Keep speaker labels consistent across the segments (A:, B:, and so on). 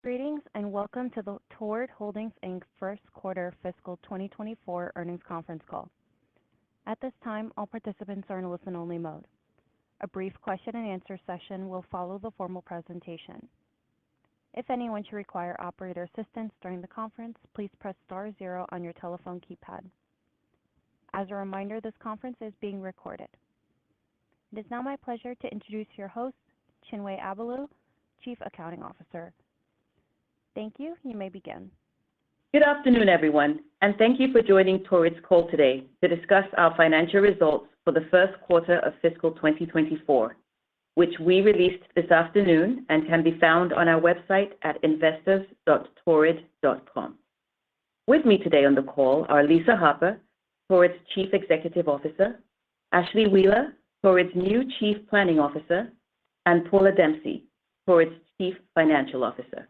A: Greetings and welcome to the Torrid Holdings, Inc. First Quarter Fiscal 2024 Earnings Conference Call. At this time, all participants are in listen-only mode. A brief question-and-answer session will follow the formal presentation. If anyone should require operator assistance during the conference, please press star zero on your telephone keypad. As a reminder, this conference is being recorded. It is now my pleasure to introduce your host, Chinwe Abaelu, Chief Accounting Officer. Thank you. You may begin.
B: Good afternoon, everyone, and thank you for joining Torrid's call today to discuss our financial results for the first quarter of fiscal 2024, which we released this afternoon and can be found on our website at investors.torrid.com. With me today on the call are Lisa Harper, Torrid's Chief Executive Officer, Ashley Wheeler, Torrid's new Chief Planning Officer, and Paula Dempsey, Torrid's Chief Financial Officer.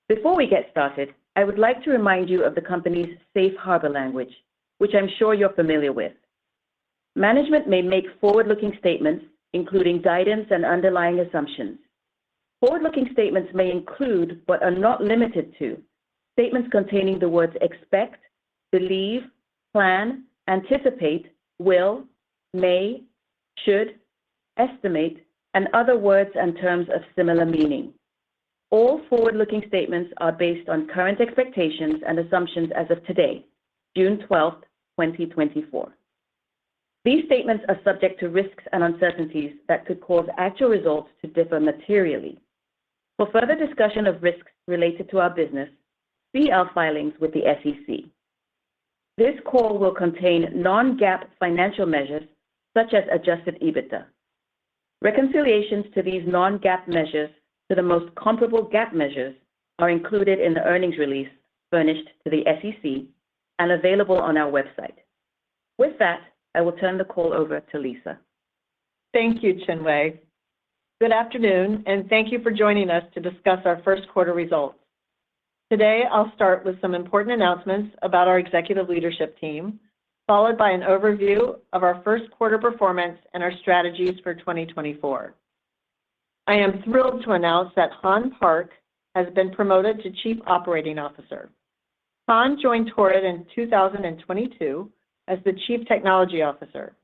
B: Before we get started, I would like to remind you of the company's safe harbor language, which I'm sure you're familiar with. Management may make forward-looking statements, including guidance and underlying assumptions. Forward-looking statements may include, but are not limited to, statements containing the words expect, believe, plan, anticipate, will, may, should, estimate, and other words and terms of similar meaning. All forward-looking statements are based on current expectations and assumptions as of today, June 12, 2024. These statements are subject to risks and uncertainties that could cause actual results to differ materially. For further discussion of risks related to our business, see our filings with the SEC. This call will contain non-GAAP financial measures such as adjusted EBITDA. Reconciliations to these non-GAAP measures to the most comparable GAAP measures are included in the earnings release furnished to the SEC and available on our website. With that, I will turn the call over to Lisa.
C: Thank you, Chinwe. Good afternoon, and thank you for joining us to discuss our first quarter results. Today, I'll start with some important announcements about our executive leadership team, followed by an overview of our first quarter performance and our strategies for 2024. I am thrilled to announce that Han Park has been promoted to Chief Operating Officer. Han joined Torrid in 2022 as the Chief Technology Officer.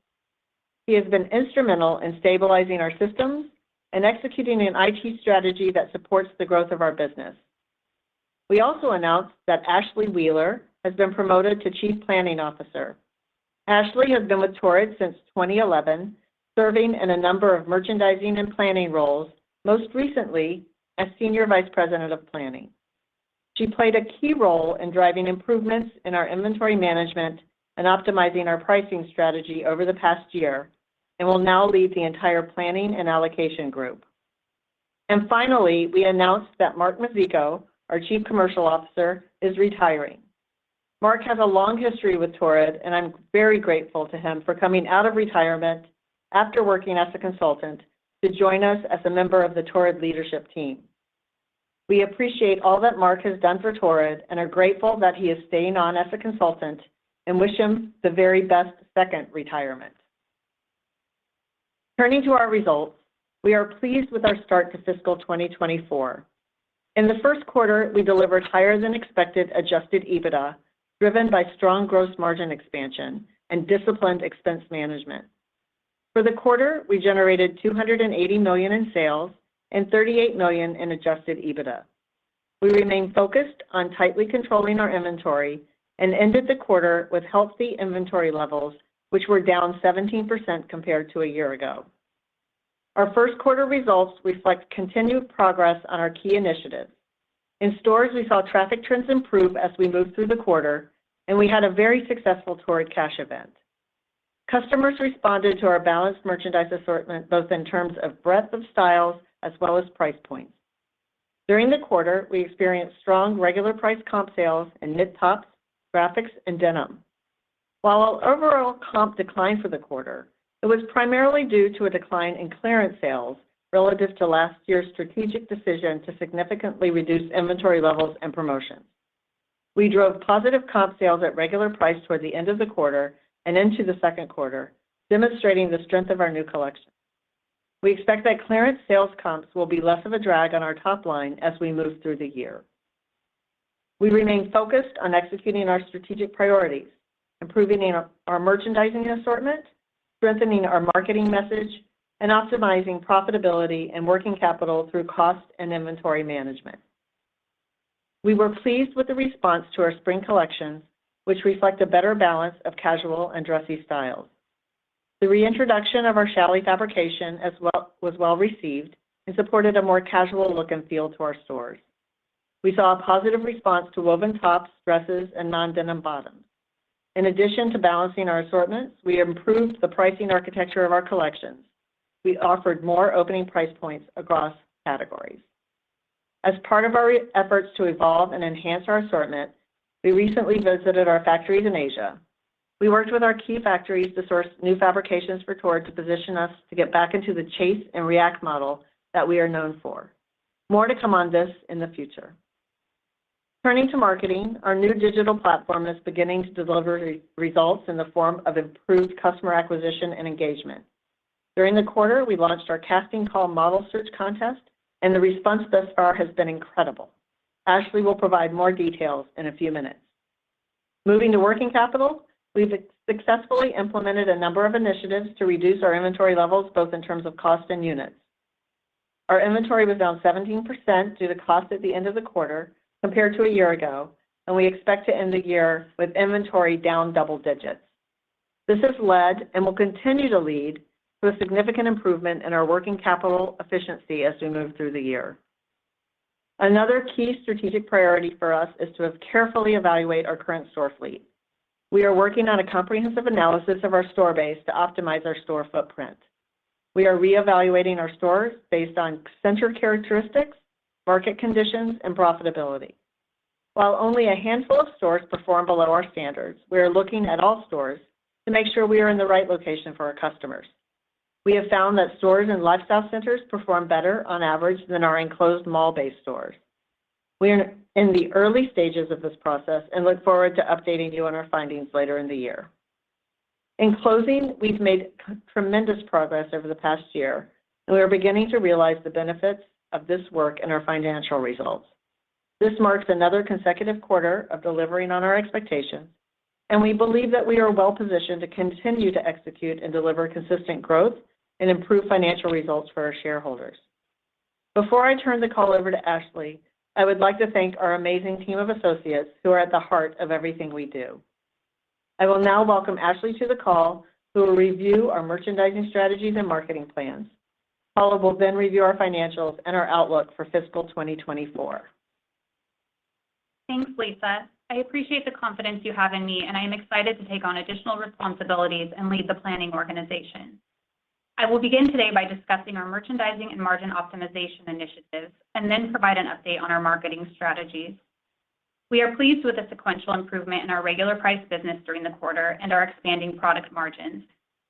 C: He has been instrumental in stabilizing our systems and executing an IT strategy that supports the growth of our business. We also announced that Ashley Wheeler has been promoted to Chief Planning Officer. Ashley has been with Torrid since 2011, serving in a number of merchandising and planning roles, most recently as Senior Vice President of Planning. She played a key role in driving improvements in our inventory management and optimizing our pricing strategy over the past year, and will now lead the entire planning and allocation group. And finally, we announced that Mark Mizzico, our Chief Commercial Officer, is retiring. Mark has a long history with Torrid, and I'm very grateful to him for coming out of retirement after working as a consultant to join us as a member of the Torrid leadership team. We appreciate all that Mark has done for Torrid and are grateful that he is staying on as a consultant and wish him the very best second retirement. Turning to our results, we are pleased with our start to fiscal 2024. In the first quarter, we delivered higher than expected adjusted EBITDA, driven by strong gross margin expansion and disciplined expense management. For the quarter, we generated $280 million in sales and $38 million in adjusted EBITDA. We remain focused on tightly controlling our inventory and ended the quarter with healthy inventory levels, which were down 17% compared to a year ago. Our first quarter results reflect continued progress on our key initiatives. In stores, we saw traffic trends improve as we moved through the quarter, and we had a very successful Torrid Cash event. Customers responded to our balanced merchandise assortment, both in terms of breadth of styles as well as price points. During the quarter, we experienced strong regular price comp sales in knit tops, graphics, and denim. While our overall comp declined for the quarter, it was primarily due to a decline in clearance sales relative to last year's strategic decision to significantly reduce inventory levels and promotions. We drove positive comp sales at regular price toward the end of the quarter and into the second quarter, demonstrating the strength of our new collection. We expect that clearance sales comps will be less of a drag on our top line as we move through the year. We remain focused on executing our strategic priorities, improving our merchandising assortment, strengthening our marketing message, and optimizing profitability and working capital through cost and inventory management. We were pleased with the response to our spring collections, which reflect a better balance of casual and dressy styles. The reintroduction of our challis fabrication was well received and supported a more casual look and feel to our stores. We saw a positive response to woven tops, dresses, and non-denim bottoms. In addition to balancing our assortments, we improved the pricing architecture of our collections. We offered more opening price points across categories. As part of our efforts to evolve and enhance our assortment, we recently visited our factories in Asia. We worked with our key factories to source new fabrications for Torrid to position us to get back into the chase and react model that we are known for. More to come on this in the future. Turning to marketing, our new digital platform is beginning to deliver results in the form of improved customer acquisition and engagement. During the quarter, we launched our casting call model search contest, and the response thus far has been incredible. Ashley will provide more details in a few minutes. Moving to working capital, we've successfully implemented a number of initiatives to reduce our inventory levels, both in terms of cost and units. Our inventory was down 17% due to cost at the end of the quarter compared to a year ago, and we expect to end the year with inventory down double digits. This has led and will continue to lead to a significant improvement in our working capital efficiency as we move through the year. Another key strategic priority for us is to carefully evaluate our current store fleet. We are working on a comprehensive analysis of our store base to optimize our store footprint. We are reevaluating our stores based on center characteristics, market conditions, and profitability. While only a handful of stores perform below our standards, we are looking at all stores to make sure we are in the right location for our customers. We have found that stores in lifestyle centers perform better on average than our enclosed mall-based stores. We are in the early stages of this process and look forward to updating you on our findings later in the year. In closing, we've made tremendous progress over the past year, and we are beginning to realize the benefits of this work in our financial results. This marks another consecutive quarter of delivering on our expectations, and we believe that we are well positioned to continue to execute and deliver consistent growth and improve financial results for our shareholders. Before I turn the call over to Ashley, I would like to thank our amazing team of associates who are at the heart of everything we do. I will now welcome Ashley to the call, who will review our merchandising strategies and marketing plans. Paula will then review our financials and our outlook for fiscal 2024.
D: Thanks, Lisa. I appreciate the confidence you have in me, and I am excited to take on additional responsibilities and lead the planning organization. I will begin today by discussing our merchandising and margin optimization initiatives, and then provide an update on our marketing strategies. We are pleased with the sequential improvement in our regular price business during the quarter and our expanding product margins,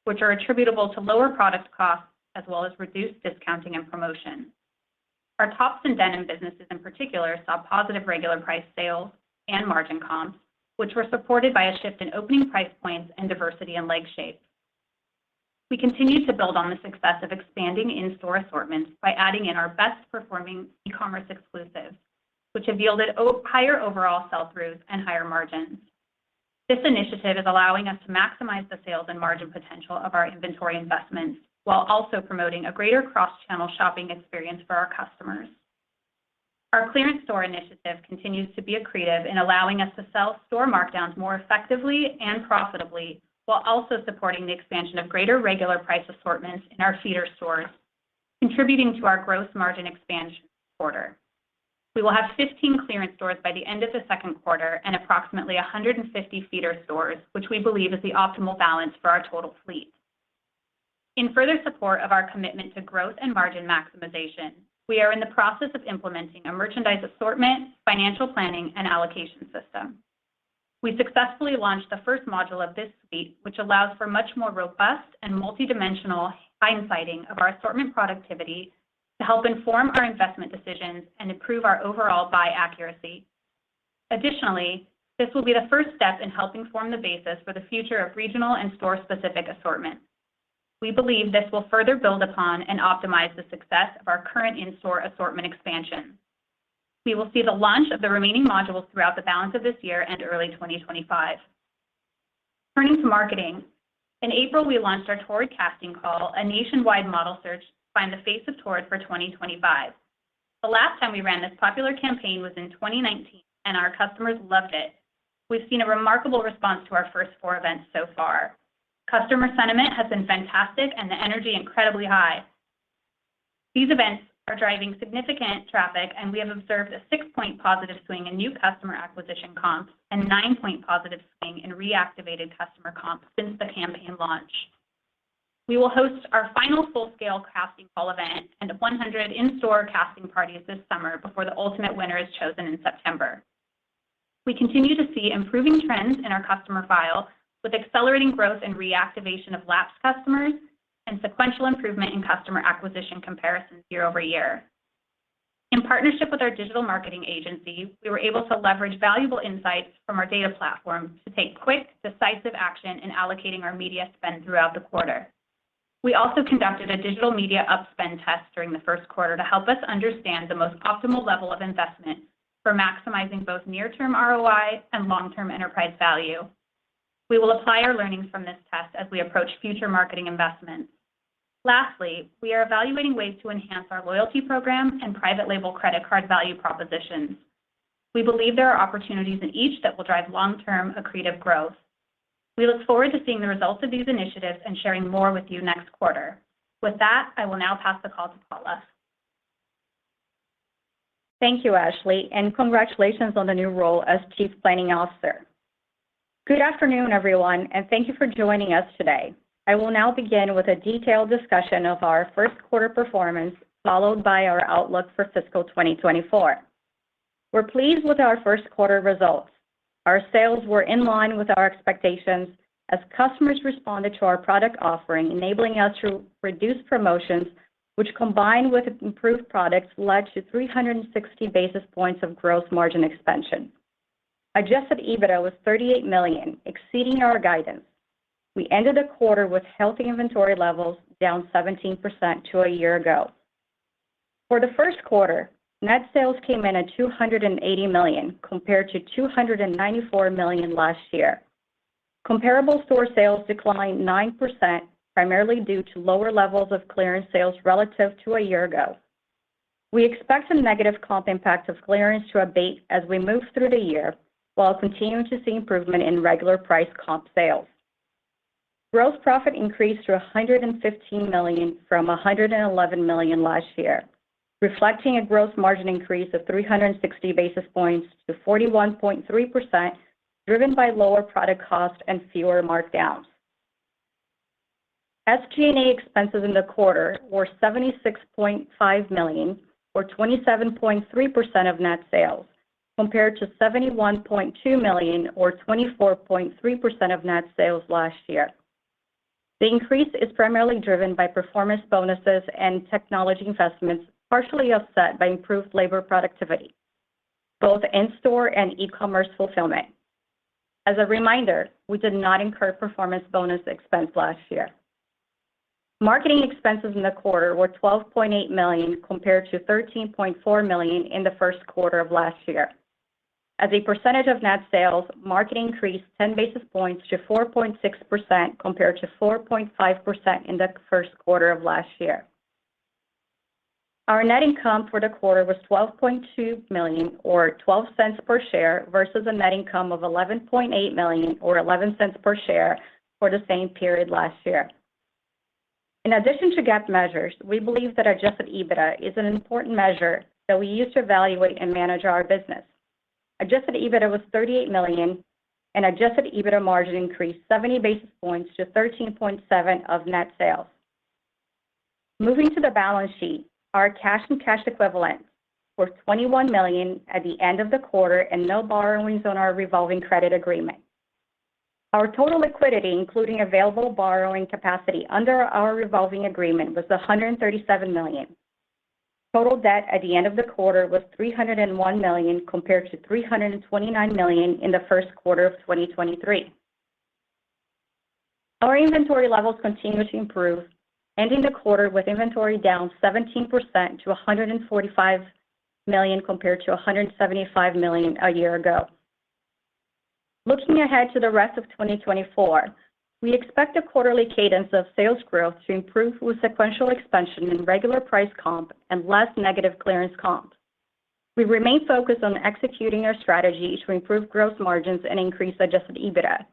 D: which are attributable to lower product costs as well as reduced discounting and promotion. Our tops and denim businesses in particular saw positive regular price sales and margin comps, which were supported by a shift in opening price points and diversity in leg shape. We continue to build on the success of expanding in-store assortments by adding in our best-performing e-commerce exclusives, which have yielded higher overall sell-throughs and higher margins. This initiative is allowing us to maximize the sales and margin potential of our inventory investments, while also promoting a greater cross-channel shopping experience for our customers. Our clearance store initiative continues to be accretive in allowing us to sell store markdowns more effectively and profitably, while also supporting the expansion of greater regular price assortments in our feeder stores, contributing to our gross margin expansion quarter. We will have 15 clearance stores by the end of the second quarter and approximately 150 feeder stores, which we believe is the optimal balance for our total fleet. In further support of our commitment to growth and margin maximization, we are in the process of implementing a merchandise assortment, financial planning, and allocation system. We successfully launched the first module of this suite, which allows for much more robust and multidimensional hindsighting of our assortment productivity to help inform our investment decisions and improve our overall buy accuracy. Additionally, this will be the first step in helping form the basis for the future of regional and store-specific assortment. We believe this will further build upon and optimize the success of our current in-store assortment expansion. We will see the launch of the remaining modules throughout the balance of this year and early 2025. Turning to marketing, in April, we launched our Torrid casting call, a nationwide model search to find the face of Torrid for 2025. The last time we ran this popular campaign was in 2019, and our customers loved it. We've seen a remarkable response to our first 4 events so far. Customer sentiment has been fantastic and the energy incredibly high. These events are driving significant traffic, and we have observed a 6-point positive swing in new customer acquisition comps and 9-point positive swing in reactivated customer comps since the campaign launch. We will host our final full-scale casting call event and 100 in-store casting parties this summer before the ultimate winner is chosen in September. We continue to see improving trends in our customer file with accelerating growth and reactivation of lapsed customers and sequential improvement in customer acquisition comparisons year over year. In partnership with our digital marketing agency, we were able to leverage valuable insights from our data platform to take quick, decisive action in allocating our media spend throughout the quarter. We also conducted a digital media upspend test during the first quarter to help us understand the most optimal level of investment for maximizing both near-term ROI and long-term enterprise value. We will apply our learnings from this test as we approach future marketing investments. Lastly, we are evaluating ways to enhance our loyalty program and private label credit card value propositions. We believe there are opportunities in each that will drive long-term accretive growth. We look forward to seeing the results of these initiatives and sharing more with you next quarter. With that, I will now pass the call to Paula.
E: Thank you, Ashley, and congratulations on the new role as Chief Planning Officer. Good afternoon, everyone, and thank you for joining us today. I will now begin with a detailed discussion of our first quarter performance, followed by our outlook for fiscal 2024. We're pleased with our first quarter results. Our sales were in line with our expectations as customers responded to our product offering, enabling us to reduce promotions, which combined with improved products led to 360 basis points of gross margin expansion. Adjusted EBITDA was $38 million, exceeding our guidance. We ended the quarter with healthy inventory levels, down 17% to a year ago. For the first quarter, net sales came in at $280 million, compared to $294 million last year. Comparable store sales declined 9%, primarily due to lower levels of clearance sales relative to a year ago. We expect a negative comp impact of clearance to abate as we move through the year, while continuing to see improvement in regular price comp sales. Gross profit increased to $115 million from $111 million last year, reflecting a gross margin increase of 360 basis points to 41.3%, driven by lower product cost and fewer markdowns. SG&A expenses in the quarter were $76.5 million, or 27.3% of net sales, compared to $71.2 million, or 24.3% of net sales last year. The increase is primarily driven by performance bonuses and technology investments, partially offset by improved labor productivity, both in-store and e-commerce fulfillment. As a reminder, we did not incur performance bonus expense last year. Marketing expenses in the quarter were $12.8 million compared to $13.4 million in the first quarter of last year. As a percentage of net sales, marketing increased 10 basis points to 4.6% compared to 4.5% in the first quarter of last year. Our net income for the quarter was $12.2 million, or 12 cents per share, versus a net income of $11.8 million, or 11 cents per share, for the same period last year. In addition to GAAP measures, we believe that adjusted EBITDA is an important measure that we use to evaluate and manage our business. Adjusted EBITDA was $38 million, and adjusted EBITDA margin increased 70 basis points to 13.7% of net sales. Moving to the balance sheet, our cash and cash equivalents were $21 million at the end of the quarter and no borrowings on our revolving credit agreement. Our total liquidity, including available borrowing capacity under our revolving agreement, was $137 million. Total debt at the end of the quarter was $301 million compared to $329 million in the first quarter of 2023. Our inventory levels continue to improve, ending the quarter with inventory down 17% to $145 million compared to $175 million a year ago. Looking ahead to the rest of 2024, we expect the quarterly cadence of sales growth to improve with sequential expansion in regular price comp and less negative clearance comp. We remain focused on executing our strategy to improve gross margins and increase Adjusted EBITDA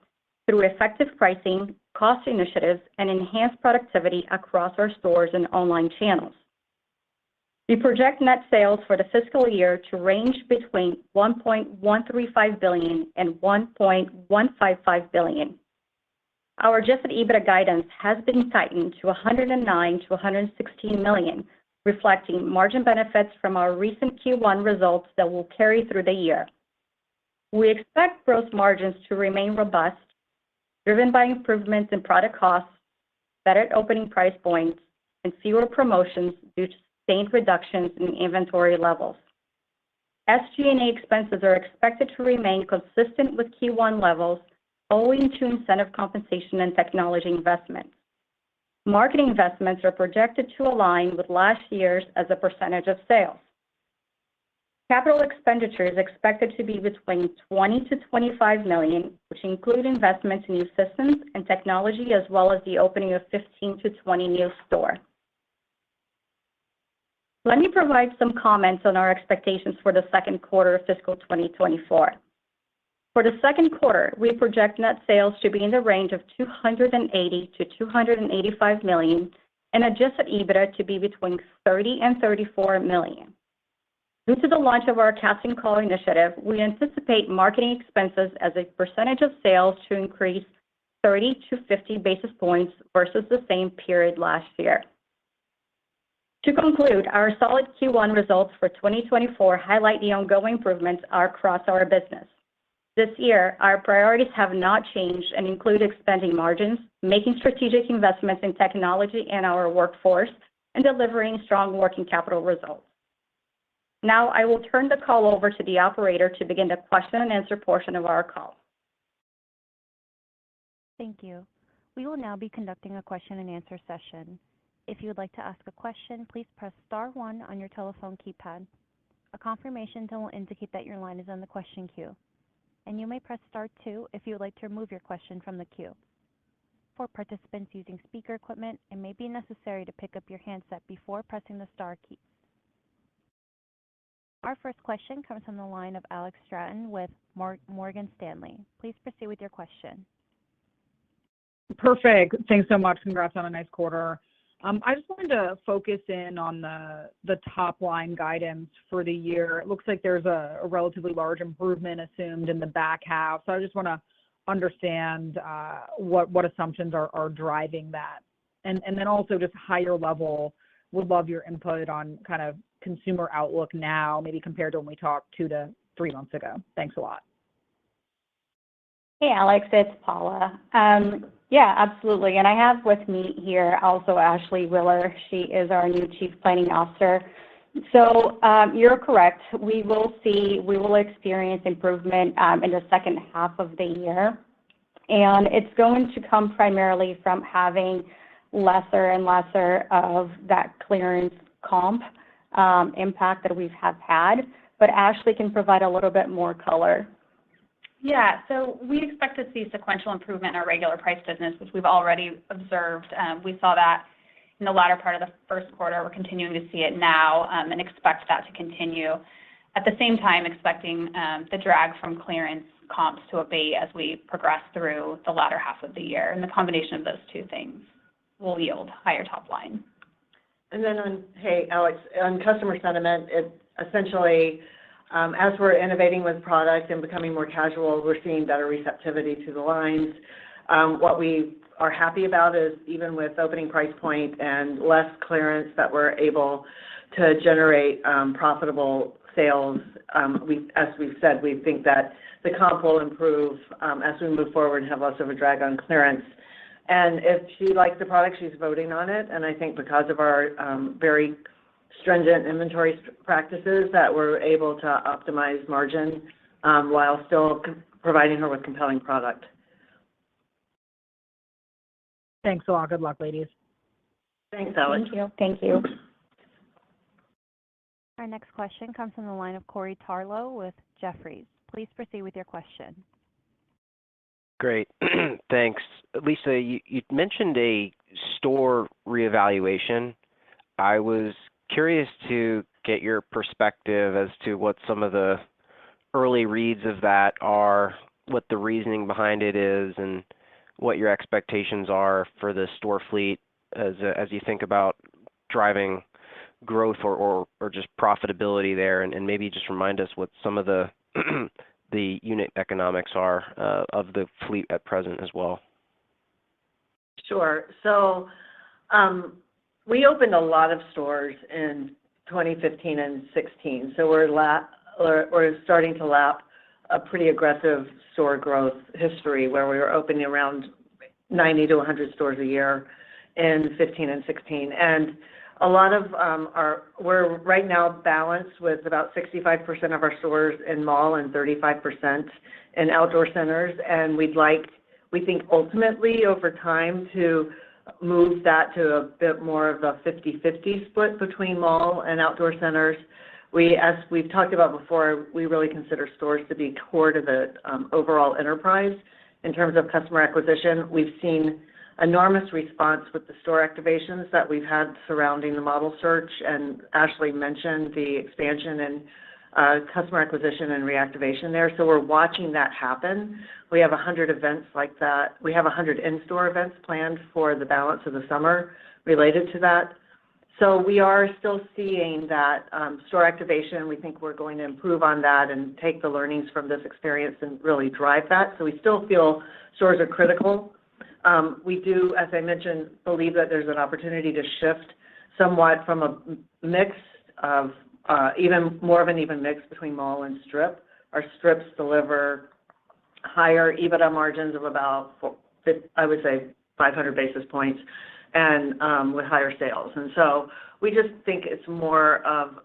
E: through effective pricing, cost initiatives, and enhanced productivity across our stores and online channels. We project net sales for the fiscal year to range between $1.135 billion and $1.155 billion. Our Adjusted EBITDA guidance has been tightened to $109 to $116 million, reflecting margin benefits from our recent Q1 results that will carry through the year. We expect gross margins to remain robust, driven by improvements in product costs, better opening price points, and fewer promotions due to sustained reductions in inventory levels. SG&A expenses are expected to remain consistent with Q1 levels, owing to incentive compensation and technology investments. Marketing investments are projected to align with last year's as a percentage of sales. Capital expenditure is expected to be between $20 to $25 million, which include investments in new systems and technology, as well as the opening of 15 to 20 new stores. Let me provide some comments on our expectations for the second quarter of fiscal 2024. For the second quarter, we project net sales to be in the range of $280 to $285 million and Adjusted EBITDA to be between $30 and $34 million. Due to the launch of our casting call initiative, we anticipate marketing expenses as a percentage of sales to increase 30 to 50 basis points versus the same period last year. To conclude, our solid Q1 results for 2024 highlight the ongoing improvements across our business. This year, our priorities have not changed and include expanding margins, making strategic investments in technology and our workforce, and delivering strong working capital results. Now, I will turn the call over to the operator to begin the question and answer portion of our call.
A: Thank you. We will now be conducting a question and answer session. If you would like to ask a question, please press star one on your telephone keypad. A confirmation tone will indicate that your line is on the question queue, and you may press star two if you would like to remove your question from the queue. For participants using speaker equipment, it may be necessary to pick up your handset before pressing the star key. Our first question comes from the line of Alex Straton with Morgan Stanley. Please proceed with your question.
F: Perfect. Thanks so much. Congrats on a nice quarter. I just wanted to focus in on the top line guidance for the year. It looks like there's a relatively large improvement assumed in the back half. So I just want to understand what assumptions are driving that. And then also just higher level, would love your input on kind of consumer outlook now, maybe compared to when we talked 2 to 3 months ago. Thanks a lot.
E: Hey, Alex, it's Paula. Yeah, absolutely. And I have with me here also Ashley Wheeler. She is our new Chief Planning Officer. So you're correct. We will experience improvement in the second half of the year. And it's going to come primarily from having lesser and lesser of that clearance comp impact that we've had. But Ashley can provide a little bit more color.
D: Yeah, so we expect to see sequential improvement in our regular price business, which we've already observed. We saw that in the latter part of the first quarter. We're continuing to see it now and expect that to continue. At the same time, expecting the drag from clearance comps to abate as we progress through the latter half of the year. And the combination of those two things will yield higher top line.
C: And then hey, Alex, on customer sentiment, it essentially, as we're innovating with product and becoming more casual, we're seeing better receptivity to the lines. What we are happy about is even with opening price point and less clearance that we're able to generate profitable sales. As we've said, we think that the comp will improve as we move forward and have less of a drag on clearance. And if she likes the product, she's voting on it. And I think because of our very stringent inventory practices that we're able to optimize margin while still providing her with compelling product.
F: Thanks a lot. Good luck, ladies.
C: Thanks, Alex.
E: Thank you. Thank you.
A: Our next question comes from the line of Corey Tarlow with Jefferies. Please proceed with your question.
G: Great. Thanks. Lisa, you mentioned a store reevaluation. I was curious to get your perspective as to what some of the early reads of that are, what the reasoning behind it is, and what your expectations are for the store fleet as you think about driving growth or just profitability there, and maybe just remind us what some of the the unit economics are of the fleet at present as well.
C: Sure. So we opened a lot of stores in 2015 and 16. So we're starting to lap a pretty aggressive store growth history where we were opening around 90 to 100 stores a year in 15 and 16. And a lot of we're right now balanced with about 65% of our stores in mall and 35% in outdoor centers. And we think ultimately over time to move that to a bit more of a 50-50 split between mall and outdoor centers. As we've talked about before, we really consider stores to be core to the overall enterprise in terms of customer acquisition. We've seen enormous response with the store activations that we've had surrounding the model search, and Ashley mentioned the expansion and customer acquisition and reactivation there. So we're watching that happen. We have 100 events like that. We have 100 in-store events planned for the balance of the summer related to that. So we are still seeing that store activation. We think we're going to improve on that and take the learnings from this experience and really drive that. So we still feel stores are critical. We do, as I mentioned, believe that there's an opportunity to shift somewhat from a mix of even more of an even mix between mall and strip. Our strips deliver higher EBITDA margins of about, I would say, 500 basis points and with higher sales. And so we just think it's more of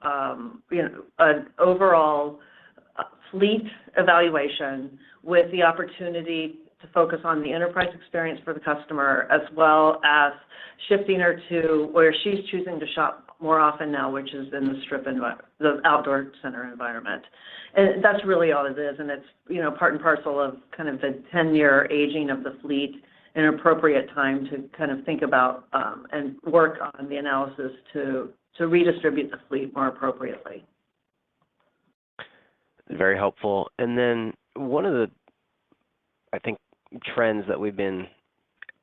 C: an overall fleet evaluation with the opportunity to focus on the enterprise experience for the customer, as well as shifting her to where she's choosing to shop more often now, which is in the strip the outdoor center environment. And that's really all it is. And it's, part and parcel of kind of the 10-year aging of the fleet, an appropriate time to kind of think about and work on the analysis to redistribute the fleet more appropriately.
G: Very helpful. And then one of the, I think, trends that we've been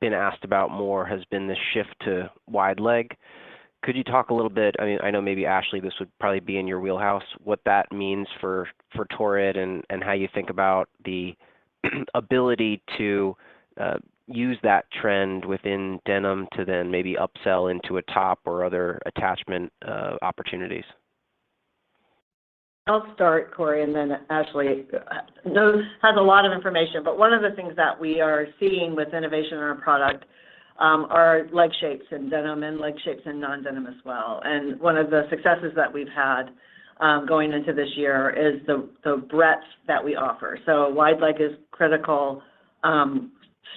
G: asked about more has been the shift to wide leg. Could you talk a little bit, I mean, I know maybe Ashley, this would probably be in your wheelhouse, what that means for Torrid and how you think about the ability to use that trend within denim to then maybe upsell into a top or other attachment opportunities?
C: I'll start, Corey, and then Ashley has a lot of information. But one of the things that we are seeing with innovation in our product are leg shapes in denim and leg shapes in non-denim as well. And one of the successes that we've had going into this year is the breadth that we offer. So wide leg is critical.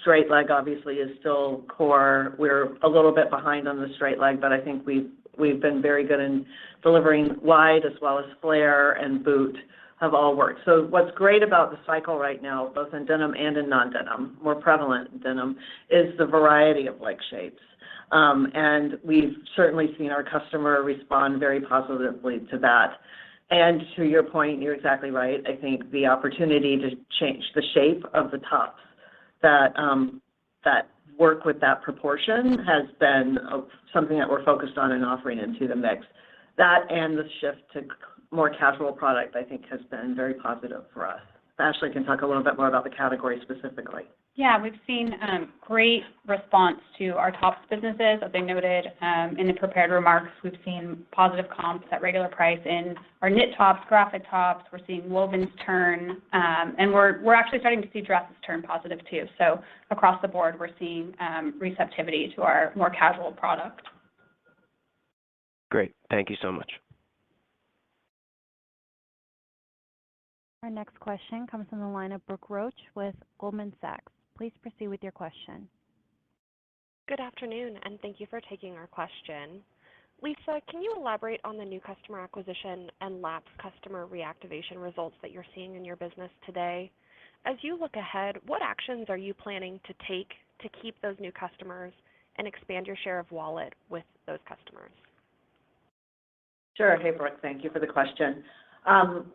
C: Straight leg obviously is still core. We're a little bit behind on the straight leg, but I think we've been very good in delivering wide, as well as flare and boot have all worked. So what's great about the cycle right now, both in denim and in non-denim, more prevalent in denim, is the variety of leg shapes. And we've certainly seen our customer respond very positively to that. And to your point, you're exactly right. I think the opportunity to change the shape of the tops that work with that proportion has been something that we're focused on and offering into the mix. That and the shift to more casual product, I think, has been very positive for us. Ashley can talk a little bit more about the category specifically.
D: Yeah, we've seen great response to our tops businesses. As I noted in the prepared remarks, we've seen positive comps at regular price in our knit tops, graphic tops. We're seeing wovens turn, and we're actually starting to see dresses turn positive too. So across the board, we're seeing receptivity to our more casual product.
G: Great. Thank you so much.
A: Our next question comes from the line of Brooke Roach with Goldman Sachs. Please proceed with your question.
H: Good afternoon, and thank you for taking our question. Lisa, can you elaborate on the new customer acquisition and lapsed customer reactivation results that you're seeing in your business today? As you look ahead, what actions are you planning to take to keep those new customers and expand your share of wallet with those customers?
C: Sure. Hey, Brooke, thank you for the question.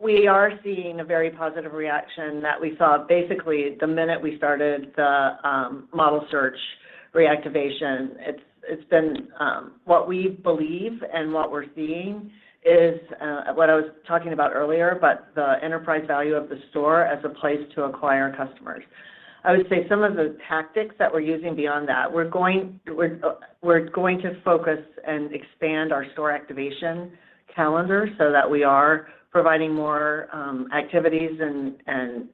C: We are seeing a very positive reaction that we saw basically the minute we started the model search reactivation. It's been what we believe and what we're seeing is what I was talking about earlier, but the enterprise value of the store as a place to acquire customers. I would say some of the tactics that we're using beyond that, we're going to focus and expand our store activation calendar so that we are providing more activities and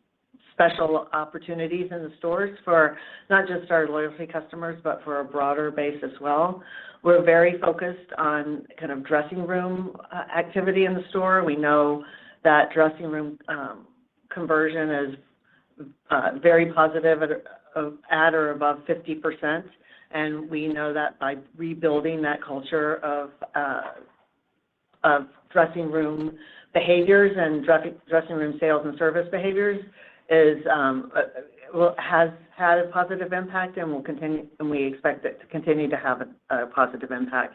C: special opportunities in the stores for not just our loyalty customers, but for a broader base as well. We're very focused on kind of dressing room activity in the store. We know that dressing room conversion is very positive at or above 50%, and we know that by rebuilding that culture of dressing room behaviors and dressing room sales and service behaviors has had a positive impact and will continue, and we expect it to continue to have a positive impact.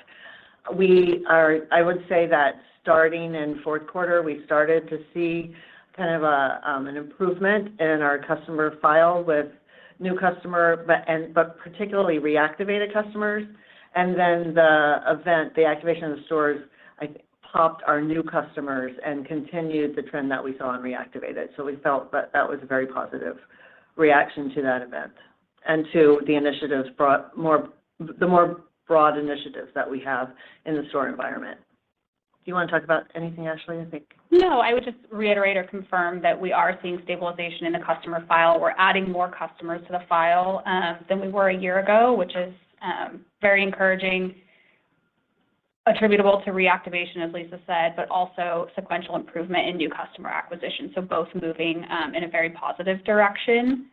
C: I would say that starting in fourth quarter, we started to see kind of an improvement in our customer file with new customer, but particularly reactivated customers. And then the activation of the stores, I think, popped our new customers and continued the trend that we saw in reactivated. So we felt that that was a very positive reaction to that event and to the initiatives the more broad initiatives that we have in the store environment. Do you want to talk about anything, Ashley? I think.
D: No, I would just reiterate or confirm that we are seeing stabilization in the customer file. We're adding more customers to the file than we were a year ago, which is very encouraging, attributable to reactivation, as Lisa said, but also sequential improvement in new customer acquisition. So both moving in a very positive direction.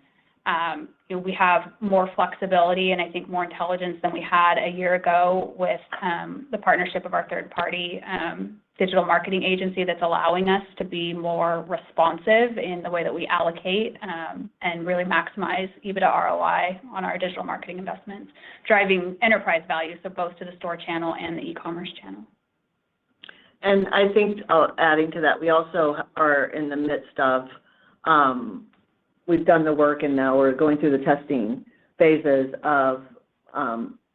D: We have more flexibility and I think more intelligence than we had a year ago with the partnership of our third-party digital marketing agency that's allowing us to be more responsive in the way that we allocate and really maximize EBITDA ROI on our digital marketing investments, driving enterprise value, so both to the store channel and the e-commerce channel.
C: And I think adding to that, we also are in the midst of, we've done the work and now we're going through the testing phases of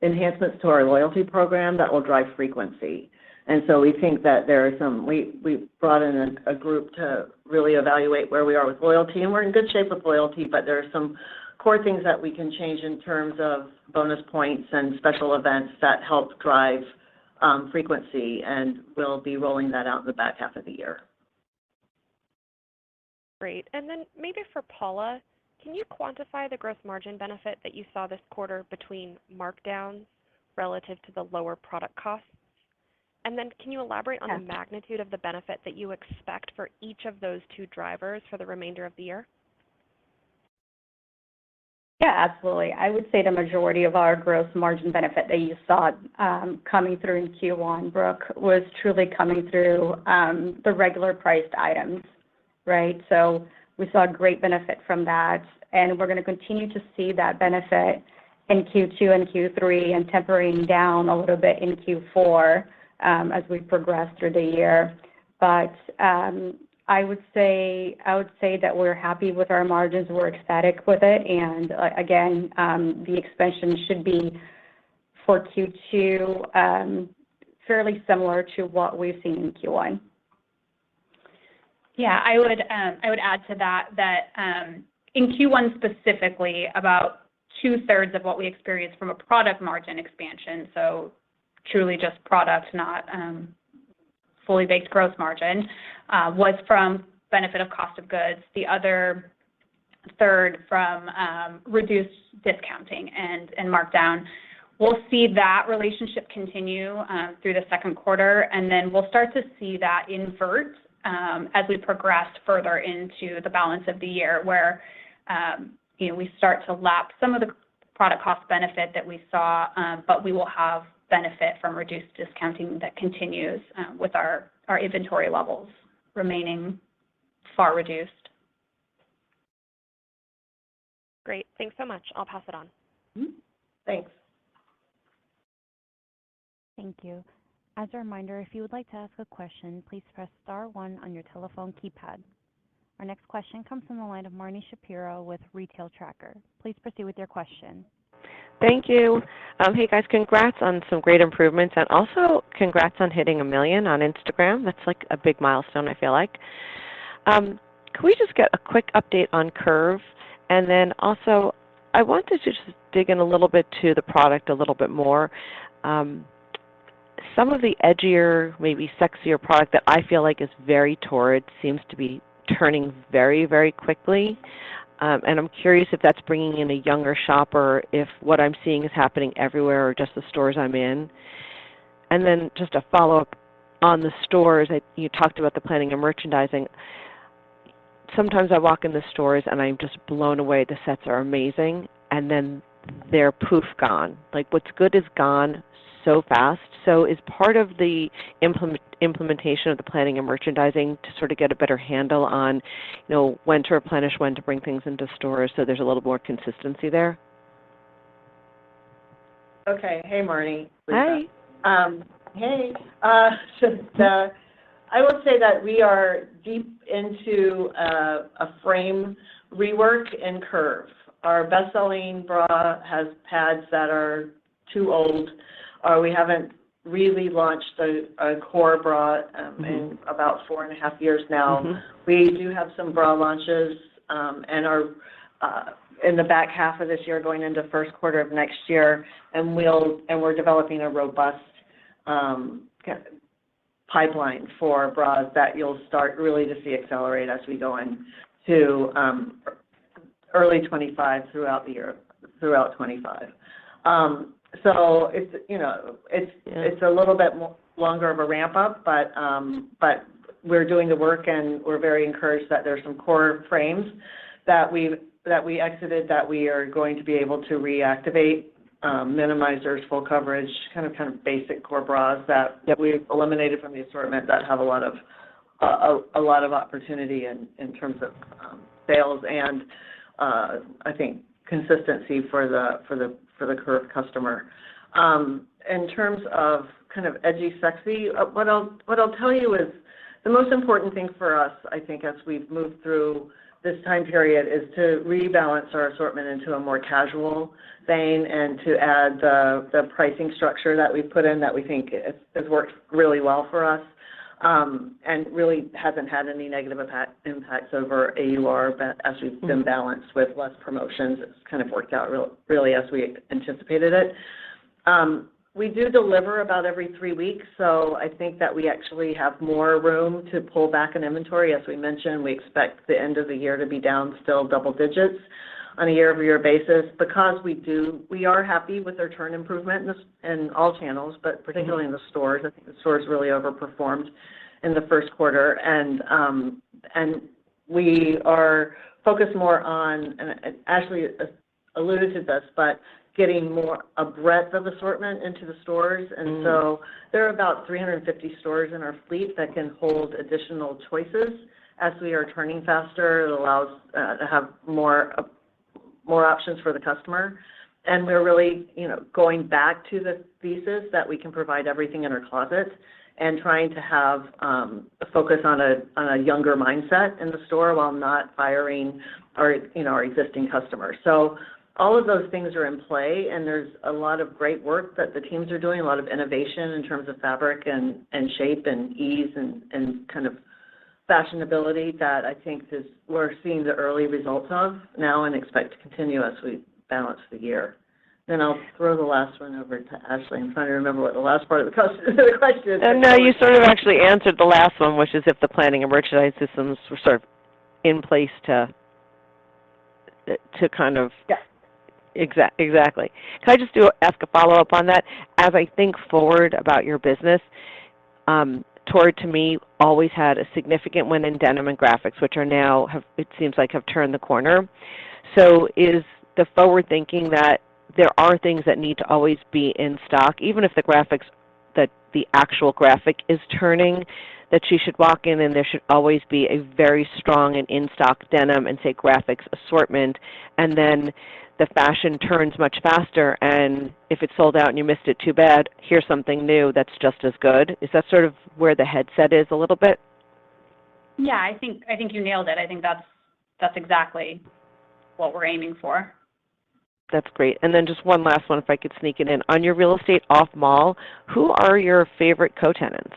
C: enhancements to our loyalty program that will drive frequency. And so we think that there are we brought in a group to really evaluate where we are with loyalty, and we're in good shape with loyalty, but there are some core things that we can change in terms of bonus points and special events that help drive frequency, and we'll be rolling that out in the back half of the year.
H: Great. And then maybe for Paula, can you quantify the gross margin benefit that you saw this quarter between markdowns relative to the lower product costs? And then can you elaborate on the magnitude of the benefit that you expect for each of those two drivers for the remainder of the year?
E: Yeah, absolutely. I would say the majority of our gross margin benefit that you saw coming through in Q1, Brooke, was truly coming through the regular priced items, right? So we saw a great benefit from that, and we're going to continue to see that benefit in Q2 and Q3 and tempering down a little bit in Q4 as we progress through the year. But I would say that we're happy with our margins. We're ecstatic with it. And again, the expansion should be for Q2 fairly similar to what we've seen in Q1.
D: Yeah, I would add to that in Q1 specifically, about 2/3 of what we experienced from a product margin expansion, so truly just product, not fully baked gross margin, was from benefit of cost of goods. The other third from reduced discounting and markdown. We'll see that relationship continue through the second quarter, and then we'll start to see that invert as we progress further into the balance of the year, where we start to lap some of the product cost benefit that we saw, but we will have benefit from reduced discounting that continues with our inventory levels remaining far reduced.
H: Great. Thanks so much. I'll pass it on.
C: Thanks.
A: Thank you. As a reminder, if you would like to ask a question, please press star one on your telephone keypad. Our next question comes from the line of Marni Shapiro with Retail Tracker. Please proceed with your question.
I: Thank you. Hey guys, congrats on some great improvements, and also congrats on hitting 1 million on Instagram. That's like a big milestone, I feel like. Can we just get a quick update on CURV? And then also, I wanted to just dig in a little bit to the product a little bit more. Some of the edgier, maybe sexier product that I feel like is very Torrid seems to be turning very, very quickly. And I'm curious if that's bringing in a younger shopper, if what I'm seeing is happening everywhere or just the stores I'm in. And then just a follow-up on the stores. You talked about the planning and merchandising. Sometimes I walk in the stores and I'm just blown away. The sets are amazing, and then they're poof gone. Like what's good is gone so fast. So is part of the implementation of the planning and merchandising to sort of get a better handle on, when to replenish, when to bring things into stores, so there's a little more consistency there?
C: Okay. Hey, Marni.
I: Hi.
C: Hey. I will say that we are deep into a frame rework in CURV. Our best-selling bra has pads that are too old. We haven't really launched a core bra in about 4.5 years now. We do have some bra launches and are in the back half of this year, going into first quarter of next year, and we're developing a robust pipeline for bras that you'll start really to see accelerate as we go into early 25 throughout the year, throughout 25. So it's a little bit longer of a ramp up, but we're doing the work, and we're very encouraged that there's some core frames that we exited that we are going to be able to reactivate, minimizers, full coverage, kind of basic core bras that we've eliminated from the assortment that have a lot of opportunity in terms of sales and I think consistency for the CURV customer. In terms of kind of edgy, sexy, what I'll tell you is the most important thing for us, I think, as we've moved through this time period, is to rebalance our assortment into a more casual vein and to add the pricing structure that we've put in that we think has worked really well for us, and really hasn't had any negative impacts over AUR, but as we've been balanced with less promotions, it's kind of worked out really as we anticipated it. We do deliver about every 3 weeks, so I think that we actually have more room to pull back in inventory. As we mentioned, we expect the end of the year to be down still double digits on a year-over-year basis, because we are happy with our turn improvement in all channels, but particularly in the stores. I think the stores really overperformed in the first quarter, and we are focused more on, and Ashley alluded to this, but getting more a breadth of assortment into the stores. And so there are about 350 stores in our fleet that can hold additional choices. As we are turning faster, it allows to have more options for the customer. And we're really, going back to the thesis that we can provide everything in our closet and trying to have a focus on a younger mindset in the store while not firing our existing customers. So all of those things are in play, and there's a lot of great work that the teams are doing, a lot of innovation in terms of fabric and shape and ease and kind of fashionability that I think we're seeing the early results of now and expect to continue as we balance the year. Then I'll throw the last one over to Ashley. I'm trying to remember what the last part of the question is.
I: No, you sort of actually answered the last one, which is if the planning and merchandise systems were sort of in place to kind of...
C: Yeah.
I: Exactly. Can I just ask a follow-up on that? As I think forward about your business, Torrid, to me, always had a significant win in denim and graphics, which are now, it seems like, have turned the corner. So is the forward thinking that there are things that need to always be in stock, even if the graphics, that the actual graphic is turning, that she should walk in and there should always be a very strong and in-stock denim and say graphics assortment, and then the fashion turns much faster, and if it's sold out and you missed it, too bad, here's something new that's just as good. Is that sort of where the headset is a little bit?
D: Yeah, I think you nailed it. I think that's exactly what we're aiming for.
I: That's great. And then just one last one, if I could sneak it in. On your real estate off-mall, who are your favorite co-tenants?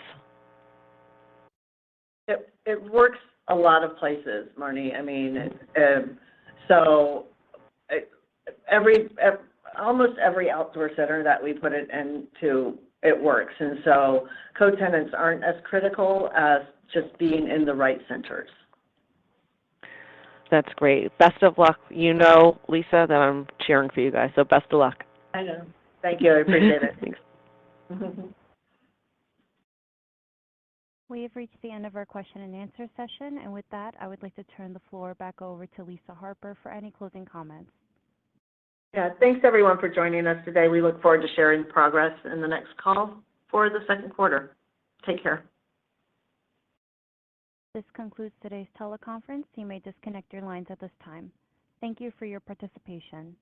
C: It works a lot of places, Marnie. I mean, almost every outdoor center that we put it into, it works. And so co-tenants aren't as critical as just being in the right centers.
I: That's great. Best of luck. You know, Lisa, that I'm cheering for you guys, so best of luck.
C: I know. Thank you. I appreciate it.
I: Thanks.
A: We have reached the end of our question and answer session, and with that, I would like to turn the floor back over to Lisa Harper for any closing comments.
C: Yeah, thanks everyone for joining us today. We look forward to sharing progress in the next call for the second quarter. Take care.
A: This concludes today's teleconference. You may disconnect your lines at this time. Thank you for your participation.